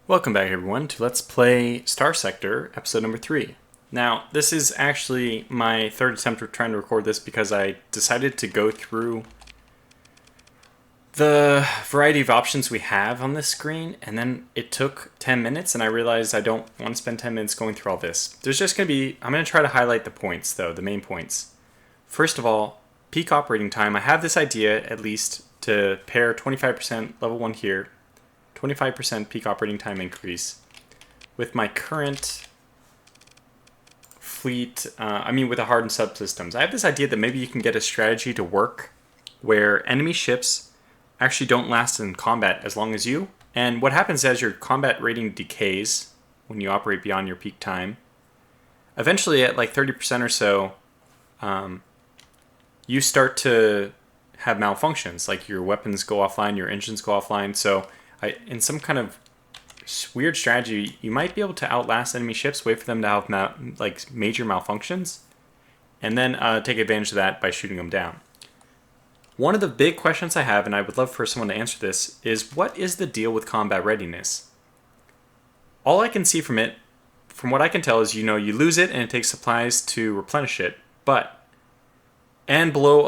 Welcome back everyone to Let's Play Starsector, episode number 3. Now, this is actually my third attempt at trying to record this because I decided to go through the variety of options we have on this screen, and then it took 10 minutes and I realized I don't want to spend 10 minutes going through all this. There's just going to be, I'm going to try to highlight the points though, the main points. First of all, peak operating time. I have this idea at least to pair 25% level 1 here, 25% peak operating time increase with my current fleet, with the hardened subsystems. I have this idea that maybe you can get a strategy to work where enemy ships actually don't last in combat as long as you. And what happens as your combat rating decays when you operate beyond your peak time, eventually at like 30% or so, you start to have malfunctions, like your weapons go offline, your engines go offline. So in some kind of weird strategy, you might be able to outlast enemy ships, wait for them to have major malfunctions, and then take advantage of that by shooting them down. One of the big questions I have, and I would love for someone to answer this, is what is the deal with combat readiness? All I can see from it, from what I can tell, is you lose it and it takes supplies to replenish it, and below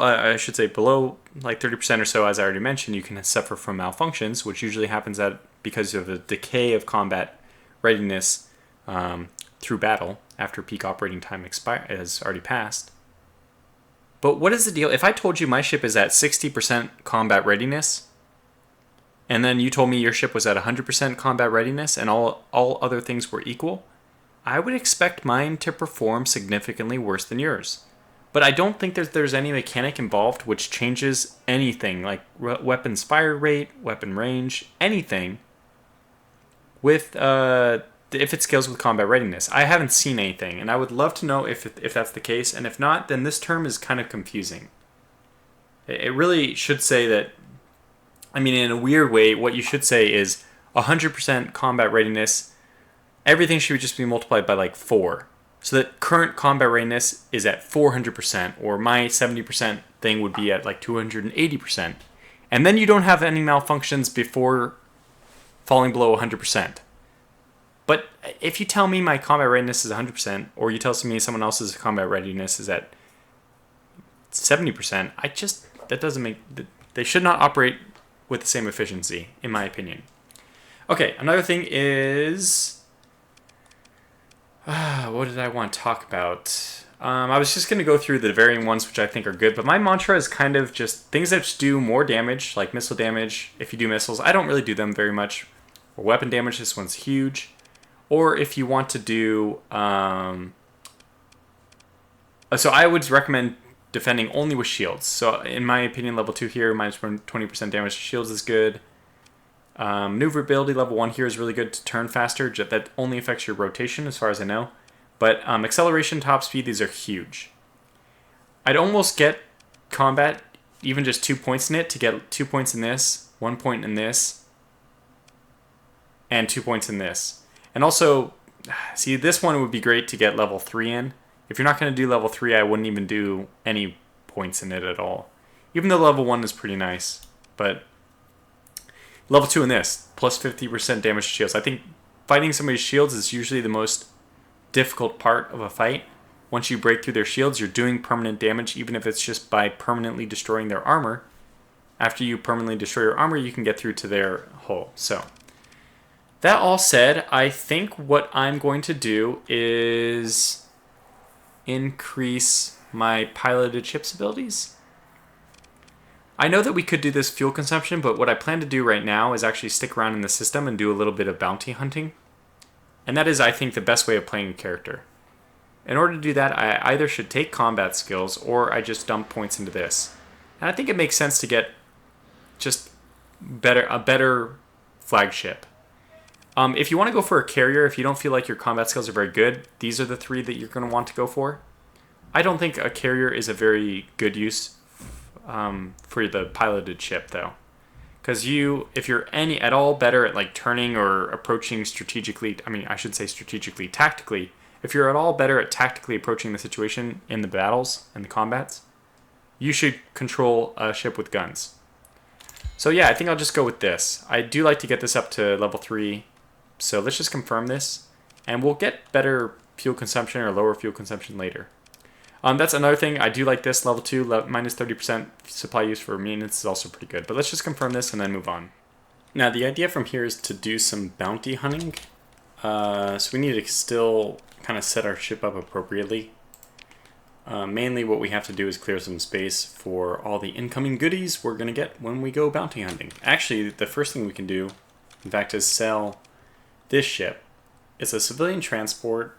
like 30% or so, as I already mentioned, you can suffer from malfunctions, which usually happens because of a decay of combat readiness through battle after peak operating time has already passed. But what is the deal? If I told you my ship is at 60% combat readiness, and then you told me your ship was at 100% combat readiness, and all other things were equal, I would expect mine to perform significantly worse than yours. But I don't think there's any mechanic involved which changes anything, like weapons fire rate, weapon range, anything, with if it scales with combat readiness. I haven't seen anything, and I would love to know if that's the case, and if not, then this term is kind of confusing. It really should say that, in a weird way, what you should say is 100% combat readiness, everything should just be multiplied by like 4. So that current combat readiness is at 400%, or my 70% thing would be at like 280%. And then you don't have any malfunctions before falling below 100%. But if you tell me my combat readiness is 100%, or you tell me someone else's combat readiness is at 70%, that doesn't make, they should not operate with the same efficiency, in my opinion. Okay, another thing is, what did I want to talk about? I was just going to go through the varying ones which I think are good, but my mantra is kind of just things that just do more damage, like missile damage. If you do missiles, I don't really do them very much. Or weapon damage, this one's huge. Or if you want to do... so I would recommend defending only with shields. So in my opinion, level 2 here, minus 20% damage to shields is good. Maneuverability level 1 here is really good to turn faster. That only affects your rotation as far as I know. But acceleration, top speed, these are huge. I'd almost get combat, even just 2 points in it, to get 2 points in this, 1 point in this, and 2 points in this. And also, see, this one would be great to get level 3 in. If you're not going to do level 3, I wouldn't even do any points in it at all. Even though level 1 is pretty nice. But level 2 in this, plus 50% damage to shields. I think fighting somebody's shields is usually the most difficult part of a fight. Once you break through their shields, you're doing permanent damage, even if it's just by permanently destroying their armor. After you permanently destroy your armor, you can get through to their hull. So, that all said, I think what I'm going to do is increase my piloted ships abilities. I know that we could do this fuel consumption, but what I plan to do right now is actually stick around in the system and do a little bit of bounty hunting. And that is, I think, the best way of playing a character. In order to do that, I either should take combat skills, or I just dump points into this. And I think it makes sense to get just a better flagship. If you want to go for a carrier, if you don't feel like your combat skills are very good, these are the 3 that you're going to want to go for. I don't think a carrier is a very good use for the piloted ship, though. Because if you're at all better at like turning or approaching strategically, tactically, if you're at all better at tactically approaching the situation in the battles and the combats, you should control a ship with guns. So yeah, I think I'll just go with this. I do like to get this up to level 3 So let's just confirm this, and we'll get better fuel consumption or lower fuel consumption later. That's another thing. I do like this. Level 2, minus 30% supply use for maintenance is also pretty good. But let's just confirm this and then move on. Now, the idea from here is to do some bounty hunting. So we need to still kind of set our ship up appropriately. Mainly what we have to do is clear some space for all the incoming goodies we're going to get when we go bounty hunting. Actually, the first thing we can do, in fact, is sell this ship. It's a civilian transport.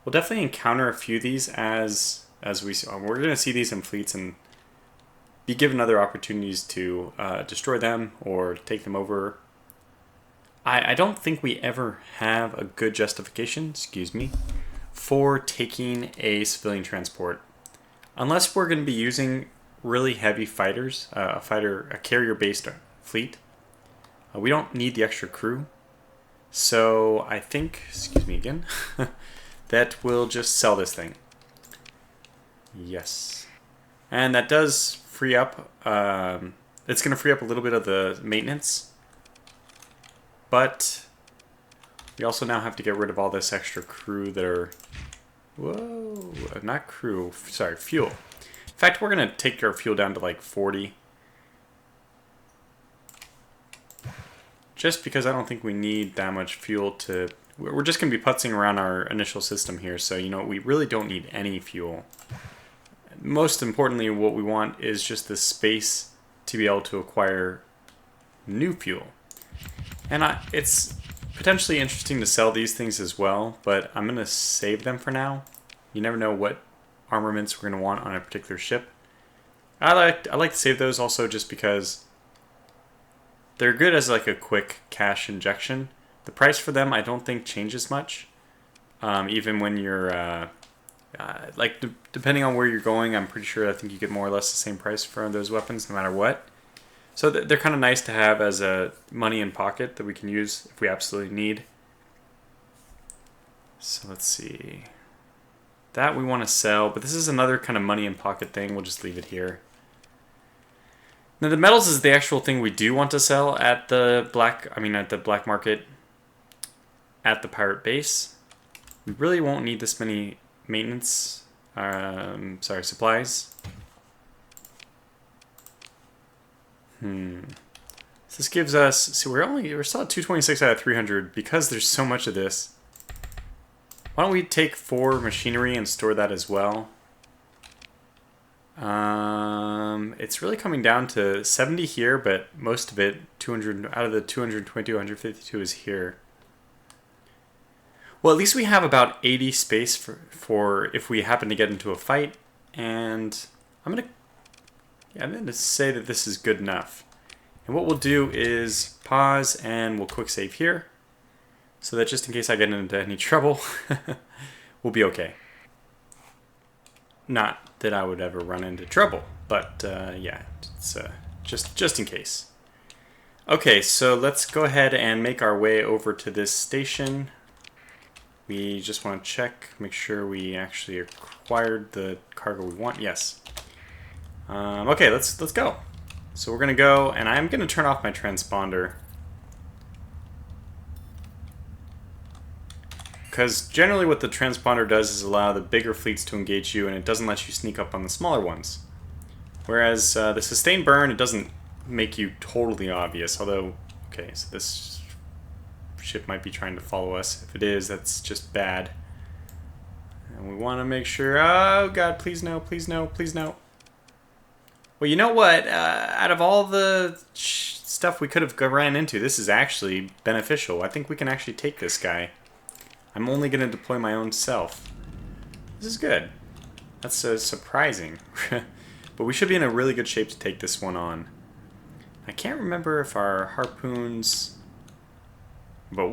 We'll definitely encounter a few of these as we see. We're going to see these in fleets and be given other opportunities to destroy them or take them over. I don't think we ever have a good justification, for taking a civilian transport. Unless we're going to be using really heavy fighters, a carrier-based fleet. We don't need the extra crew. So I think, that we'll just sell this thing. Yes. And that does free up, it's going to free up a little bit of the maintenance. But we also now have to get rid of all this extra crew that are, not crew, sorry, fuel. In fact, we're going to take our fuel down to like 40. Just because I don't think we need that much fuel to, we're just going to be putzing around our initial system here. So, we really don't need any fuel. Most importantly, what we want is just the space to be able to acquire new fuel. And it's potentially interesting to sell these things as well, but I'm going to save them for now. You never know what armaments we're going to want on a particular ship. I like to save those also just because they're good as like a quick cash injection. The price for them I don't think changes much. Even when you're depending on where you're going, I'm pretty sure I think you get more or less the same price for those weapons no matter what. So they're kind of nice to have as a money in pocket that we can use if we absolutely need. So let's see. That we want to sell, but this is another kind of money in pocket thing. We'll just leave it here. Now the metals is the actual thing we do want to sell at the black market at the pirate base. We really won't need this many maintenance, supplies. So this gives us, see, we're still at 226 out of 300 because there's so much of this. Why don't we take 4 machinery and store that as well? It's really coming down to 70 here, but most of it, 200 out of the 222, 152 is here. Well, at least we have about 80 space for if we happen to get into a fight, and I'm gonna say that this is good enough. And what we'll do is pause and we'll quick save here, so that just in case I get into any trouble, we'll be okay. Not that I would ever run into trouble, but yeah, it's just in case. Okay, so let's go ahead and make our way over to this station. We just want to check, make sure we actually acquired the cargo we want. Yes. Okay, let's go. So we're gonna go, and I'm gonna turn off my transponder, because generally what the transponder does is allow the bigger fleets to engage you, and it doesn't let you sneak up on the smaller ones. Whereas the sustained burn, it doesn't make you totally obvious. Although, okay, so this ship might be trying to follow us. If it is, that's just bad. And we want to make sure. Oh God, please no, please no, please no. Well, you know what? Out of all the stuff we could have ran into, this is actually beneficial. I think we can actually take this guy. I'm only going to deploy my own self. This is good. That's surprising. But we should be in a really good shape to take this one on. I can't remember if our harpoons... But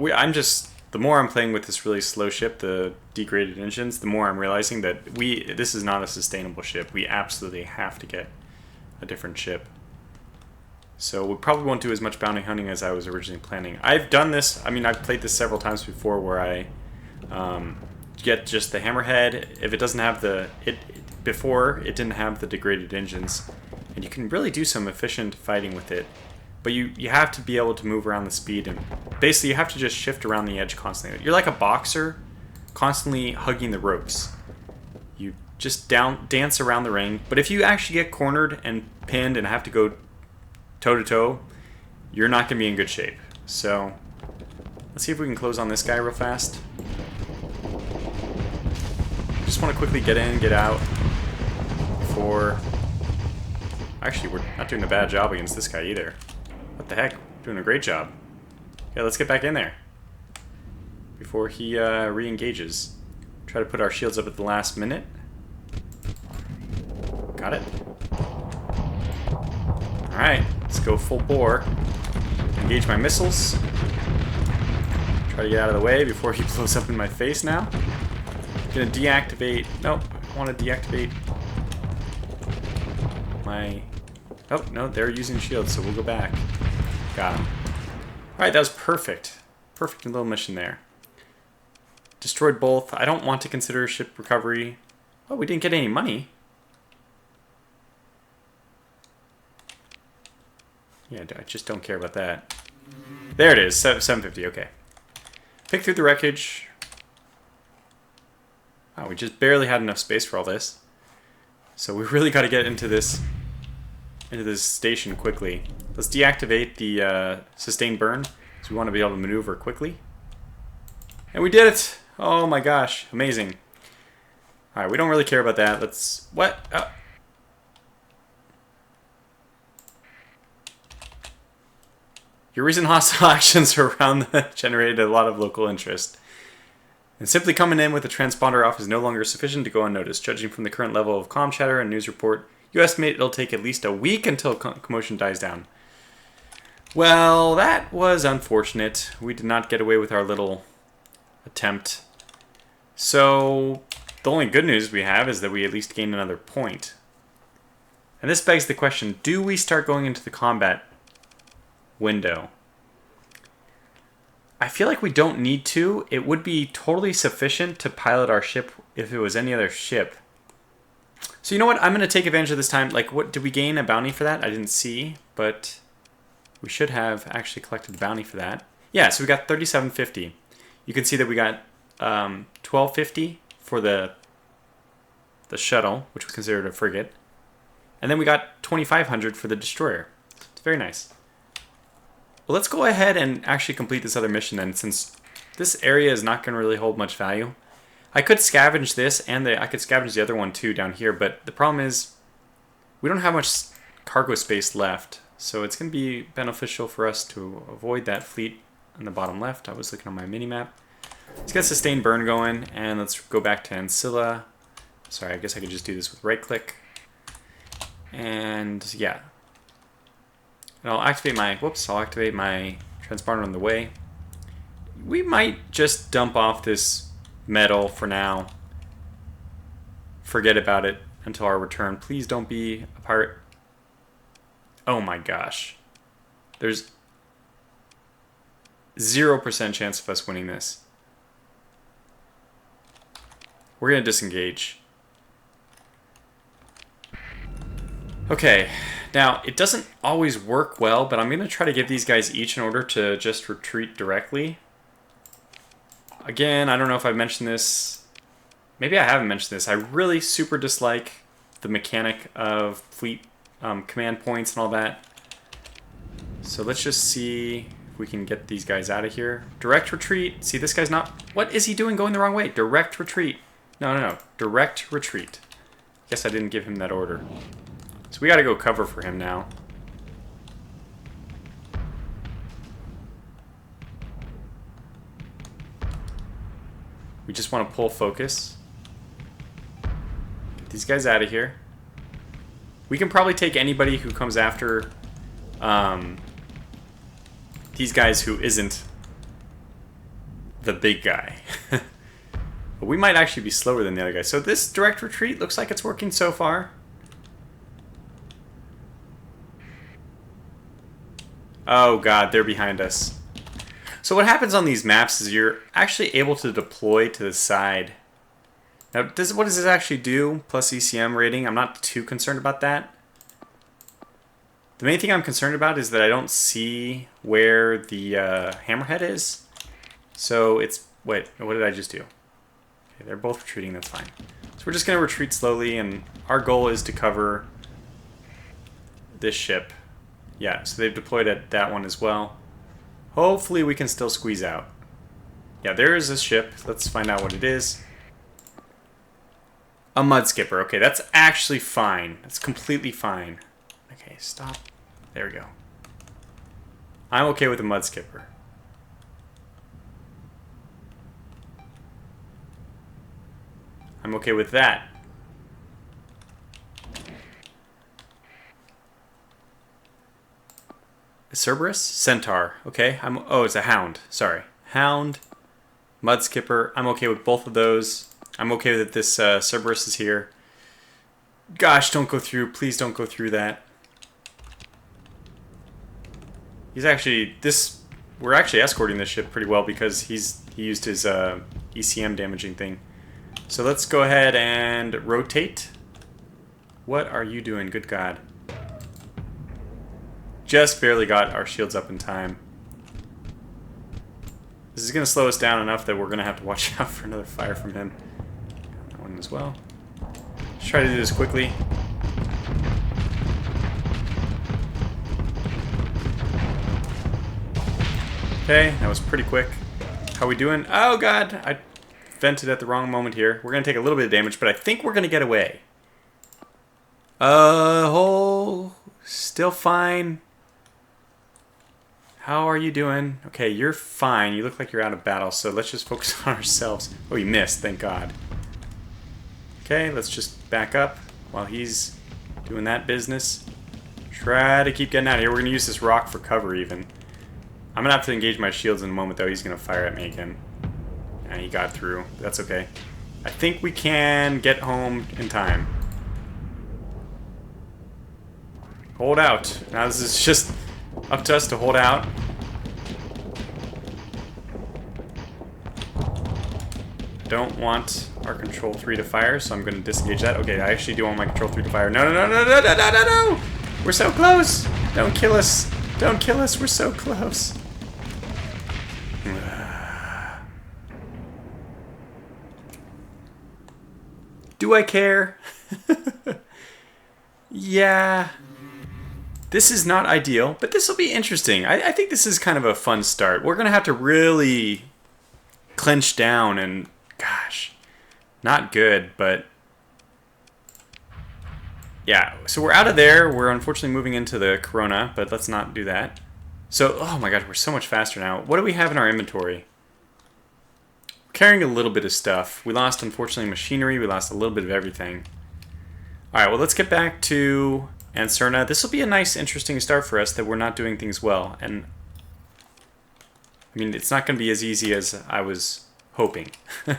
the more I'm playing with this really slow ship, the degraded engines, the more I'm realizing that this is not a sustainable ship. We absolutely have to get a different ship. So we probably won't do as much bounty hunting as I was originally planning. I've done this, I've played this several times before where I get just the hammerhead. If it doesn't have before it didn't have the degraded engines, and you can really do some efficient fighting with it. But you have to be able to move around the speed and basically you have to just shift around the edge constantly. You're like a boxer constantly hugging the ropes. You just dance around the ring, but if you actually get cornered and pinned and have to go toe to toe, you're not going to be in good shape. So let's see if we can close on this guy real fast. Just want to quickly get in, get out before... Actually, we're not doing a bad job against this guy either. What the heck? We're doing a great job. Okay, let's get back in there before he re-engages. Try to put our shields up at the last minute. Got it. Alright, let's go full bore. Engage my missiles. Try to get out of the way before he blows up in my face now. Gonna deactivate. Nope, I want to deactivate my... Oh, no, they're using shields, so we'll go back. Got him. Alright, that was perfect. Perfect little mission there. Destroyed both. I don't want to consider ship recovery. Oh, we didn't get any money. Yeah, I just don't care about that. There it is, 750, okay. Pick through the wreckage. Wow, we just barely had enough space for all this. So we really got to get into this station quickly. Let's deactivate the sustained burn, so we want to be able to maneuver quickly. And we did it! Oh my gosh, amazing. Alright, we don't really care about that. Let's... What? Oh. Your recent hostile actions around generated a lot of local interest. And simply coming in with a transponder off is no longer sufficient to go unnoticed. Judging from the current level of comm chatter and news report, you estimate it'll take at least a week until commotion dies down. Well, that was unfortunate. We did not get away with our little attempt. So, the only good news we have is that we at least gained another point. And this begs the question, do we start going into the combat window? I feel like we don't need to. It would be totally sufficient to pilot our ship if it was any other ship. So you know what? I'm going to take advantage of this time. Like, what did we gain a bounty for that? I didn't see, but we should have actually collected the bounty for that. Yeah, so we got 3750. You can see that we got 1250 for the shuttle, which was considered a frigate. And then we got 2500 for the destroyer. It's very nice. Well, let's go ahead and actually complete this other mission then, since this area is not going to really hold much value. I could scavenge this, and I could scavenge the other one too down here, but the problem is we don't have much cargo space left, so it's going to be beneficial for us to avoid that fleet on the bottom left. I was looking on my mini-map. Let's get sustained burn going, and let's go back to Ancilla. Sorry, I guess I could just do this with right-click. And yeah. And I'll activate my transponder on the way. We might just dump off this metal for now. Forget about it until our return. Please don't be a pirate. Oh my gosh. There's 0% chance of us winning this. We're going to disengage. Okay, now it doesn't always work well, but I'm going to try to give these guys each an order to just retreat directly. Again, I don't know if I've mentioned this. Maybe I haven't mentioned this. I really super dislike the mechanic of fleet command points and all that. So let's just see if we can get these guys out of here. Direct retreat. See, this guy's not... What is he doing going the wrong way? Direct retreat. No. Direct retreat. Guess I didn't give him that order. So we gotta go cover for him now. We just want to pull focus. Get these guys out of here. We can probably take anybody who comes after these guys who isn't the big guy. But we might actually be slower than the other guys. So this direct retreat looks like it's working so far. Oh god, they're behind us. So what happens on these maps is you're actually able to deploy to the side. Now, what does this actually do? Plus ECM rating? I'm not too concerned about that. The main thing I'm concerned about is that I don't see where the hammerhead is. So it's... Wait, what did I just do? Okay, they're both retreating, that's fine. So we're just going to retreat slowly, and our goal is to cover this ship. Yeah, so they've deployed at that one as well. Hopefully we can still squeeze out. Yeah, there is a ship. Let's find out what it is. A mud skipper. Okay, that's actually fine. That's completely fine. Okay, stop. There we go. I'm okay with a mud skipper. I'm okay with that. Cerberus? Centaur. Okay. Oh, it's a hound. Sorry. Hound. Mud skipper. I'm okay with both of those. I'm okay that this Cerberus is here. Gosh, don't go through. Please don't go through that. He's actually... We're actually escorting this ship pretty well because he used his ECM damaging thing. So let's go ahead and rotate. What are you doing? Good God. Just barely got our shields up in time. This is going to slow us down enough that we're going to have to watch out for another fire from him. That one as well. Let's try to do this quickly. Okay, that was pretty quick. How are we doing? Oh God, I vented at the wrong moment here. We're going to take a little bit of damage, but I think we're going to get away. Still fine. How are you doing? Okay, you're fine. You look like you're out of battle, so let's just focus on ourselves. Oh, you missed, thank God. Okay, let's just back up while he's doing that business. Try to keep getting out of here. We're going to use this rock for cover, even. I'm going to have to engage my shields in a moment, though. He's going to fire at me again. And he got through. That's okay. I think we can get home in time. Hold out. Now this is just up to us to hold out. Don't want our control 3 to fire, so I'm going to disengage that. Okay, I actually do want my control 3 to fire. No, no, no, no, no, no, no, no, no! We're so close! Don't kill us! Don't kill us! We're so close! Do I care? Yeah. This is not ideal, but this will be interesting. I think this is kind of a fun start. We're going to have to really clench down and, gosh, not good, but yeah. So we're out of there. We're unfortunately moving into the Corona, but let's not do that. So, oh my God, we're so much faster now. What do we have in our inventory? We're carrying a little bit of stuff. We lost, unfortunately, machinery. We lost a little bit of everything. All right, well, let's get back to Anserna. This will be a nice, interesting start for us that we're not doing things well. And, I mean, it's not going to be as easy as I was hoping. I'm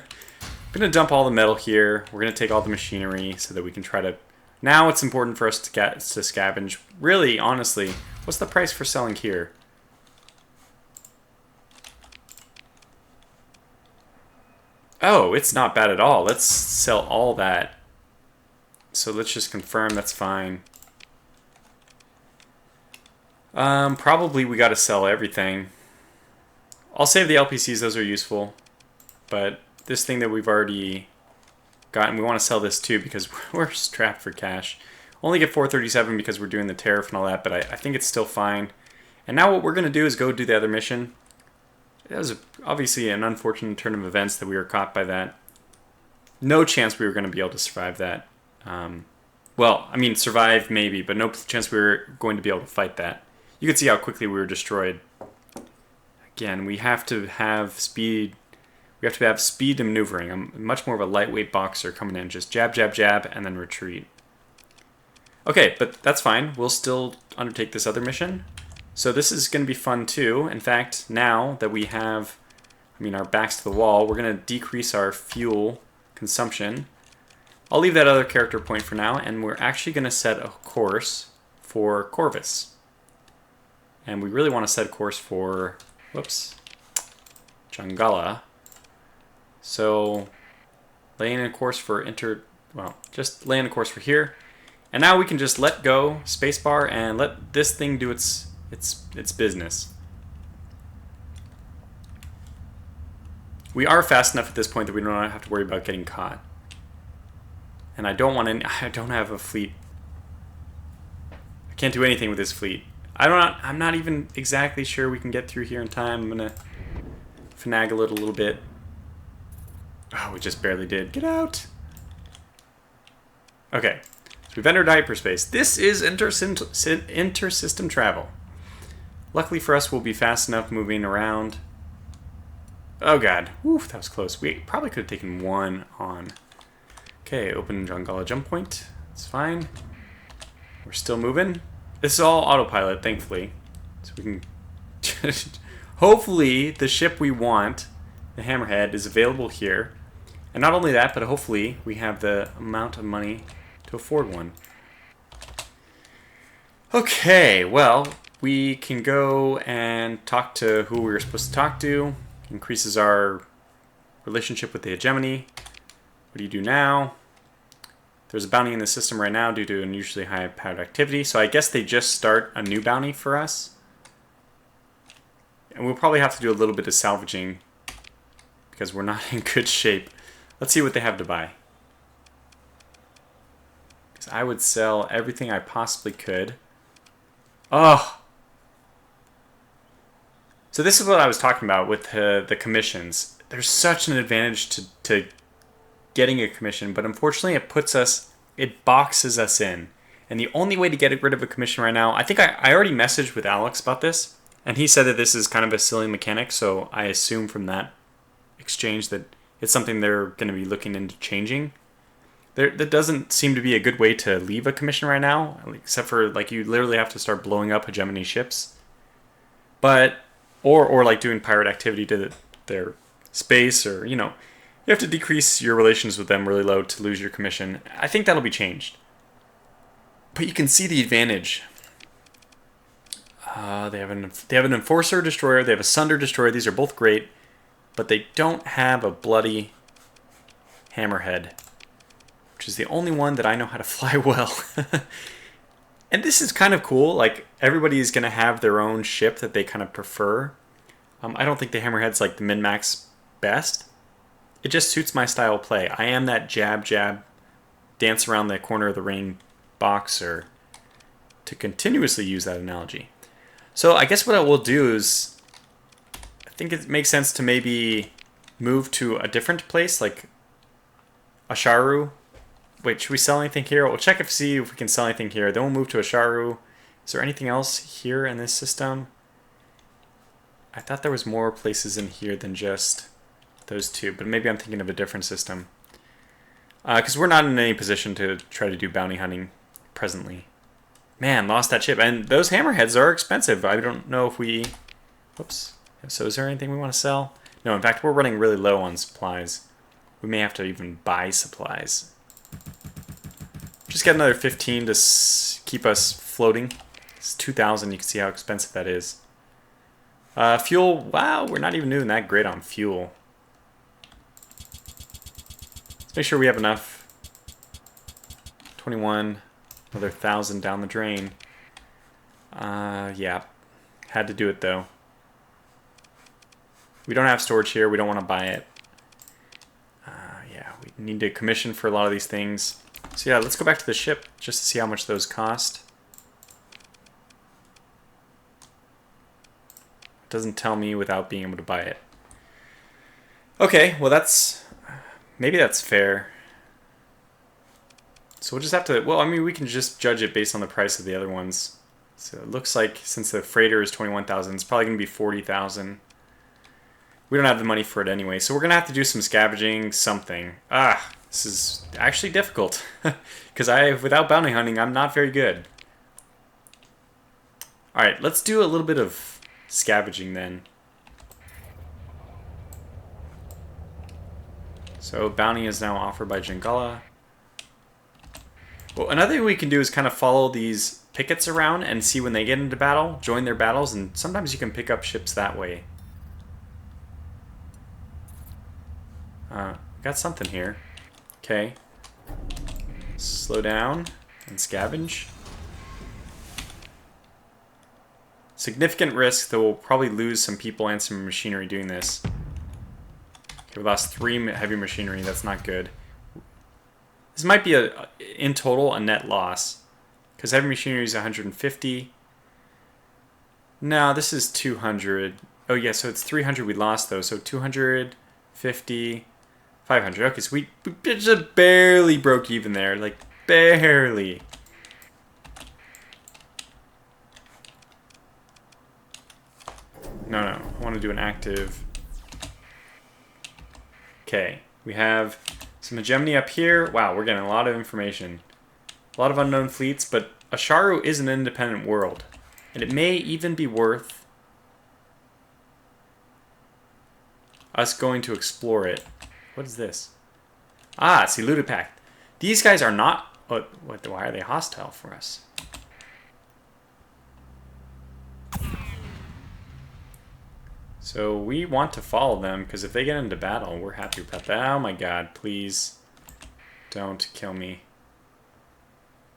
going to dump all the metal here. We're going to take all the machinery so that we can try to... Now it's important for us to scavenge. Really, honestly, what's the price for selling here? Oh, it's not bad at all. Let's sell all that. So let's just confirm that's fine. Probably we got to sell everything. I'll save the LPCs, those are useful. But this thing that we've already gotten, we want to sell this too because we're strapped for cash. Only get 437 because we're doing the tariff and all that, but I think it's still fine. And now what we're going to do is go do the other mission. That was obviously an unfortunate turn of events that we were caught by that. No chance we were going to be able to survive that. Well, I mean, survive maybe, but no chance we were going to be able to fight that. You can see how quickly we were destroyed. Again, we have to have speed. We have to have speed and maneuvering. I'm much more of a lightweight boxer coming in. Just jab, jab, jab, and then retreat. Okay, but that's fine. We'll still undertake this other mission. So this is going to be fun too. In fact, now that we have, our backs to the wall, we're going to decrease our fuel consumption. I'll leave that other character point for now, and we're actually going to set a course for Corvus. And we really want to set a course for, Jangala. So, laying a course for just laying a course for here. And now we can just let go, spacebar, and let this thing do its business. We are fast enough at this point that we don't have to worry about getting caught. And I don't have a fleet. I can't do anything with this fleet. I'm not even exactly sure we can get through here in time. I'm gonna finagle it a little bit. Oh, we just barely did. Get out! Okay, so we've entered hyperspace. This is intersystem travel. Luckily for us, we'll be fast enough moving around. Oh god, oof, that was close. We probably could have taken one on. Okay, open Jangala jump point. It's fine. We're still moving. This is all autopilot, thankfully. So we can... Hopefully, the ship we want, the Hammerhead, is available here. And not only that, but hopefully we have the amount of money to afford one. Okay, well, we can go and talk to who we were supposed to talk to. Increases our relationship with the hegemony. What do you do now? There's a bounty in the system right now due to unusually high powered activity. So I guess they just start a new bounty for us. And we'll probably have to do a little bit of salvaging because we're not in good shape. Let's see what they have to buy. Because I would sell everything I possibly could. Oh! So this is what I was talking about with the commissions. There's such an advantage to getting a commission, but unfortunately it boxes us in. And the only way to get rid of a commission right now, I think I already messaged with Alex about this, and he said that this is kind of a silly mechanic, so I assume from that exchange that it's something they're going to be looking into changing. There doesn't seem to be a good way to leave a commission right now, except for like you literally have to start blowing up hegemony ships. But or like doing pirate activity to their space, or you have to decrease your relations with them really low to lose your commission. I think that'll be changed. But you can see the advantage. They have an Enforcer destroyer. They have a Sunder destroyer. These are both great, but they don't have a bloody Hammerhead, which is the only one that I know how to fly well. And this is kind of cool. Like everybody's gonna have their own ship that they kind of prefer. I don't think the Hammerhead's like the min-max best. It just suits my style of play. I am that jab, dance around the corner of the ring boxer, to continuously use that analogy. So I guess what I will do is, I think it makes sense to maybe move to a different place, like Asharu. Wait, should we sell anything here? We'll check see if we can sell anything here. Then we'll move to Asharu. Is there anything else here in this system? I thought there was more places in here than just those two, but maybe I'm thinking of a different system. Because we're not in any position to try to do bounty hunting presently. Man, lost that ship. And those Hammerheads are expensive. I don't know if we... Whoops. So is there anything we want to sell? No, in fact, we're running really low on supplies. We may have to even buy supplies. Just get another 15 to keep us floating. It's 2,000. You can see how expensive that is. Fuel. Wow, we're not even doing that great on fuel. Let's make sure we have enough. 21. Another 1,000 down the drain. Yeah. Had to do it, though. We don't have storage here. We don't want to buy it. Yeah, we need to commission for a lot of these things. So yeah, let's go back to the ship just to see how much those cost. It doesn't tell me without being able to buy it. Okay, well maybe that's fair. So we'll just have to, well, I mean, we can just judge it based on the price of the other ones. So it looks like since the freighter is 21,000, it's probably going to be 40,000. We don't have the money for it anyway, so we're going to have to do some scavenging, something. This is actually difficult. Because without bounty hunting, I'm not very good. Alright, let's do a little bit of scavenging then. So bounty is now offered by Jangala. Well, another thing we can do is kind of follow these pickets around and see when they get into battle, join their battles, and sometimes you can pick up ships that way. Got something here. Okay. Slow down. And scavenge. Significant risk, though we'll probably lose some people and some machinery doing this. Okay, we lost 3 heavy machinery. That's not good. This might be, in total, a net loss. Because heavy machinery is 150. No, this is 200. Oh, yeah, so it's 300 we lost, though. So 250, 500. Okay, so we just barely broke even there. Like, barely. No, I want to do an active. Okay, we have some hegemony up here. Wow, we're getting a lot of information. A lot of unknown fleets, but Asharu is an independent world. And it may even be worth us going to explore it. What is this? Ah, see, Looted Pact. These guys are not... why are they hostile for us? So we want to follow them, because if they get into battle, we're happy about that. Oh my god, please don't kill me.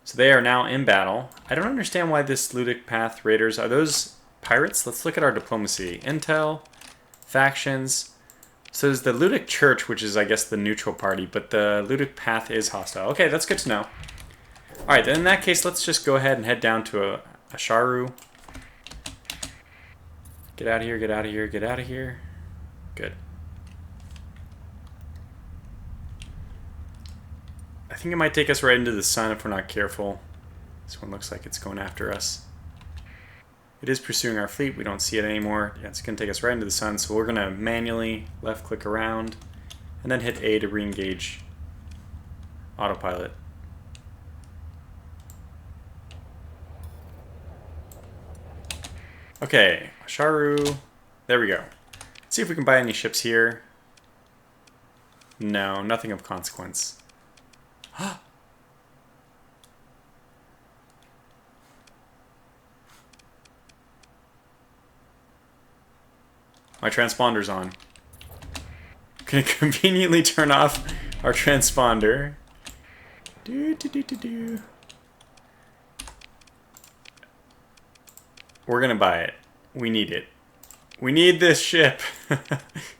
So they are now in battle. I don't understand why this Ludic Path raiders... Are those pirates? Let's look at our diplomacy. Intel, factions. So there's the Ludic Church, which is, I guess, the neutral party, but the Ludic Path is hostile. Okay, that's good to know. Alright, then in that case, let's just go ahead and head down to Asharu. Get out of here, get out of here, get out of here. Good. I think it might take us right into the sun if we're not careful. This one looks like it's going after us. It is pursuing our fleet. We don't see it anymore. Yeah, it's going to take us right into the sun, so we're going to manually left-click around and then hit A to re-engage autopilot. Okay, Asharu. There we go. Let's see if we can buy any ships here. No, nothing of consequence. My transponder's on. I'm gonna conveniently turn off our transponder. We're gonna buy it. We need it. We need this ship.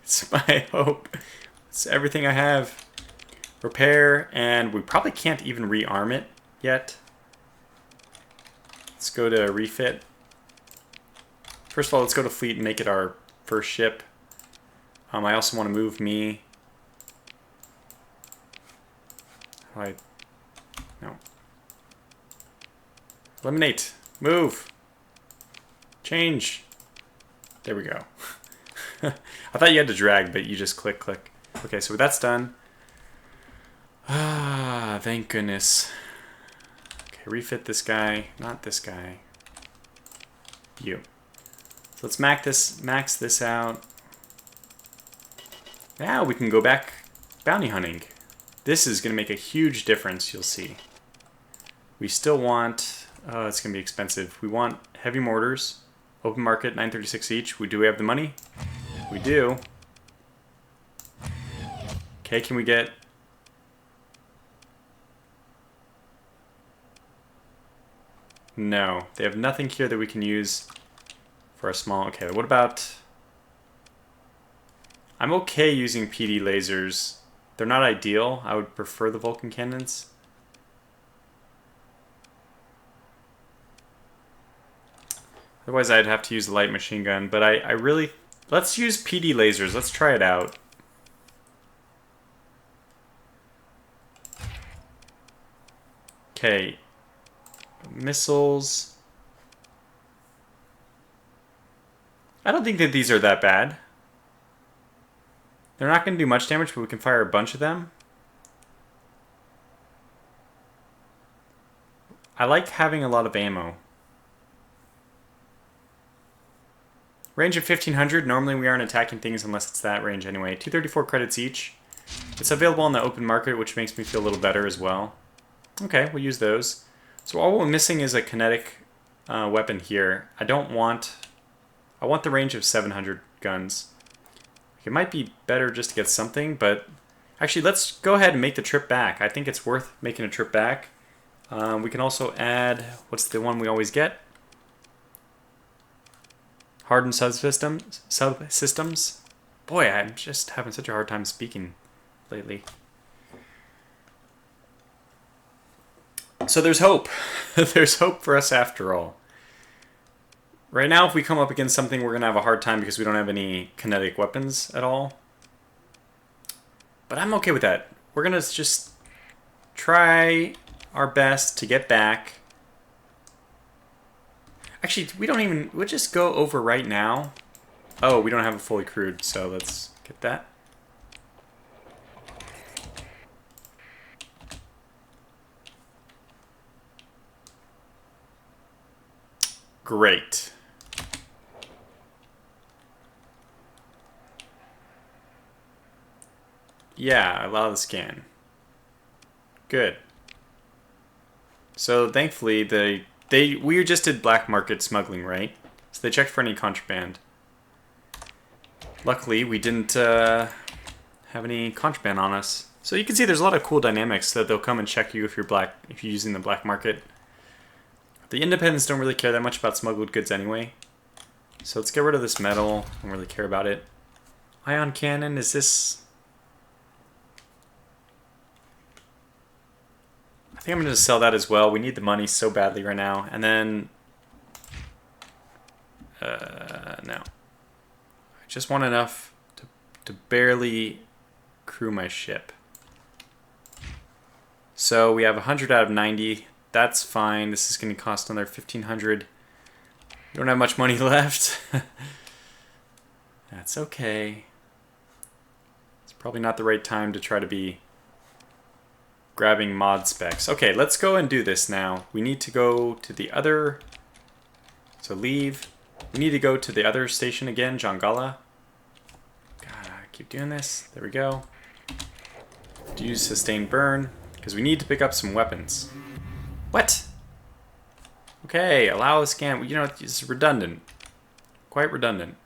It's my hope. It's everything I have. Repair, and we probably can't even rearm it yet. Let's go to refit. First of all, let's go to fleet and make it our first ship. I also want to move me. No. Eliminate. Move. Change. There we go. I thought you had to drag, but you just click, click. Okay, so that's done. Ah, thank goodness. Okay, refit this guy, not this guy. You. So let's max this out. Now we can go back bounty hunting. This is going to make a huge difference, you'll see. We still want... Oh, it's going to be expensive. We want heavy mortars. Open market, 936 each. Do we have the money? We do. Okay, can we get... No, they have nothing here that we can use for a small... Okay, what about... I'm okay using PD lasers. They're not ideal. I would prefer the Vulcan cannons. Otherwise, I'd have to use the light machine gun. But I really... Let's use PD lasers. Let's try it out. Okay. Missiles. I don't think that these are that bad. They're not going to do much damage, but we can fire a bunch of them. I like having a lot of ammo. Range of 1500. Normally we aren't attacking things unless it's that range anyway. 234 credits each. It's available on the open market, which makes me feel a little better as well. Okay, we'll use those. So all we're missing is a kinetic weapon here. I want the range of 700 guns. It might be better just to get something, but actually let's go ahead and make the trip back. I think it's worth making a trip back. We can also add, what's the one we always get? Hardened subsystems. Boy, I'm just having such a hard time speaking lately. So there's hope. There's hope for us after all. Right now, if we come up against something, we're going to have a hard time because we don't have any kinetic weapons at all. But I'm okay with that. We're going to just try our best to get back. Actually, we'll just go over right now. Oh, we don't have it fully crewed, so let's get that. Great. Yeah, allow the scan. Good. So thankfully, we just did black market smuggling, right? So they checked for any contraband. Luckily, we didn't have any contraband on us. So you can see there's a lot of cool dynamics that they'll come and check you if you're using the black market. The independents don't really care that much about smuggled goods anyway. So let's get rid of this metal. I don't really care about it. Ion cannon, is this... I think I'm going to sell that as well. We need the money so badly right now. And then... no. I just want enough to barely crew my ship. So we have 100 out of 90. That's fine. This is going to cost another 1,500. We don't have much money left. That's okay. It's probably not the right time to try to be grabbing mod specs. Okay, let's go and do this now. We need to go to the other... So leave. We need to go to the other station again, Jangala. God, I keep doing this. There we go. Use sustained burn, because we need to pick up some weapons. What? Okay, allow the scan. You know, it's redundant. Quite redundant.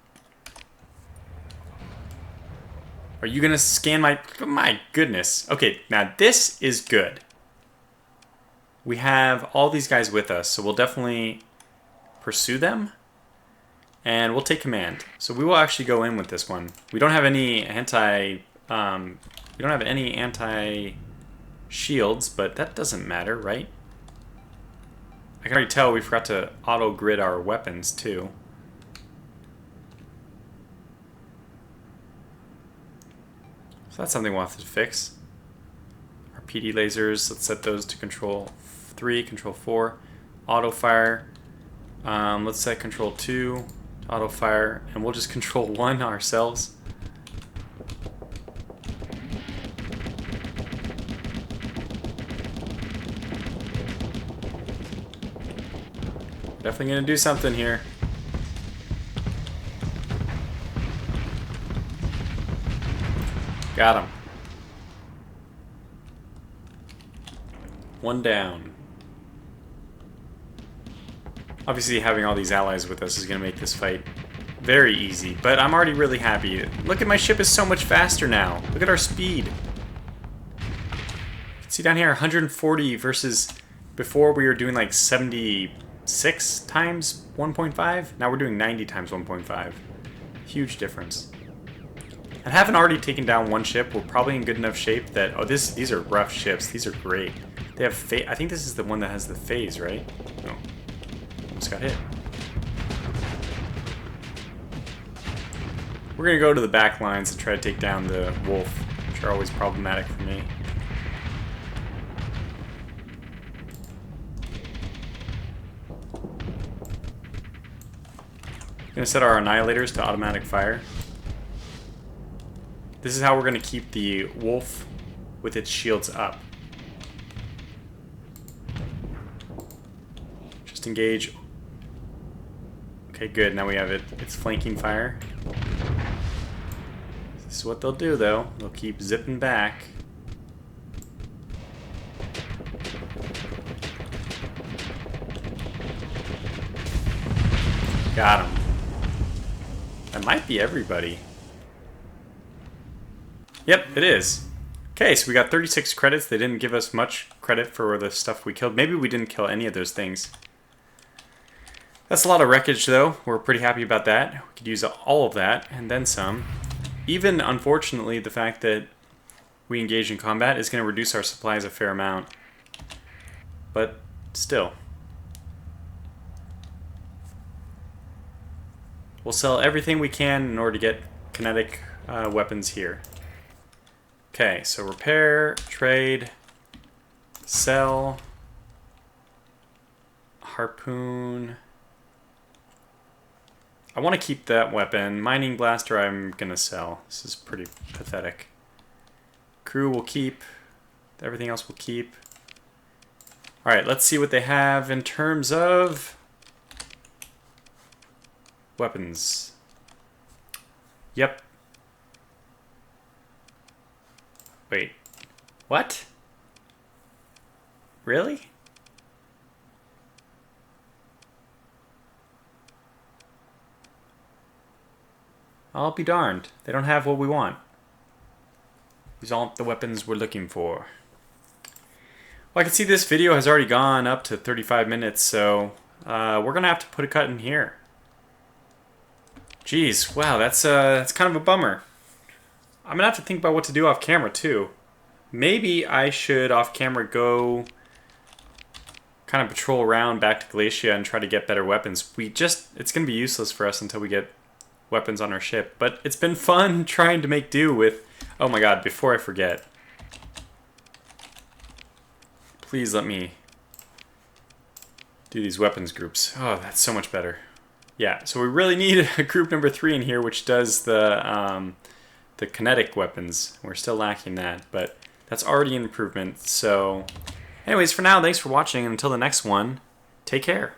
Are you gonna scan my... My goodness. Okay, now this is good. We have all these guys with us, so we'll definitely pursue them. And we'll take command. So we will actually go in with this one. We don't have any anti-shields, but that doesn't matter, right? I can already tell we forgot to auto-grid our weapons, too. So that's something we'll have to fix. Our PD lasers, let's set those to control 3, control 4. Auto-fire. Let's set control 2 to auto-fire, and we'll just control 1 ourselves. Definitely gonna do something here. Got him. One down. Obviously having all these allies with us is gonna make this fight very easy, but I'm already really happy. Look at my ship is so much faster now. Look at our speed. You can see down here 140 versus before we were doing like 76 times 1.5. Now we're doing 90 times 1.5. Huge difference. And having already taken down one ship, we're probably in good enough shape that... Oh, these are rough ships. These are great. They have I think this is the one that has the phase, right? No. Almost got hit. We're going to go to the back lines and try to take down the wolf, which are always problematic for me. Going to set our annihilators to automatic fire. This is how we're going to keep the wolf with its shields up. Just engage. Okay, good. Now we have its flanking fire. This is what they'll do, though. They'll keep zipping back. Got him. That might be everybody. Yep, it is. Okay, so we got 36 credits. They didn't give us much credit for the stuff we killed. Maybe we didn't kill any of those things. That's a lot of wreckage, though. We're pretty happy about that. We could use all of that, and then some. Even, unfortunately, the fact that we engage in combat is going to reduce our supplies a fair amount. But still. We'll sell everything we can in order to get kinetic weapons here. Okay, so repair, trade, sell, harpoon. I want to keep that weapon. Mining blaster I'm going to sell. This is pretty pathetic. Crew will keep. Everything else will keep. Alright, let's see what they have in terms of weapons. Yep. Wait. What? Really? I'll be darned. They don't have what we want. These aren't the weapons we're looking for. Well, I can see this video has already gone up to 35 minutes, so we're going to have to put a cut in here. Jeez, wow, that's kind of a bummer. I'm going to have to think about what to do off camera, too. Maybe I should, off camera, go kind of patrol around back to Glacia and try to get better weapons. It's going to be useless for us until we get weapons on our ship. But it's been fun trying to make do with... Oh my god, before I forget. Please let me do these weapons groups. Oh, that's so much better. Yeah, so we really need a group number 3 in here, which does the kinetic weapons. We're still lacking that, but that's already an improvement. So anyways, for now, thanks for watching, and until the next one, take care.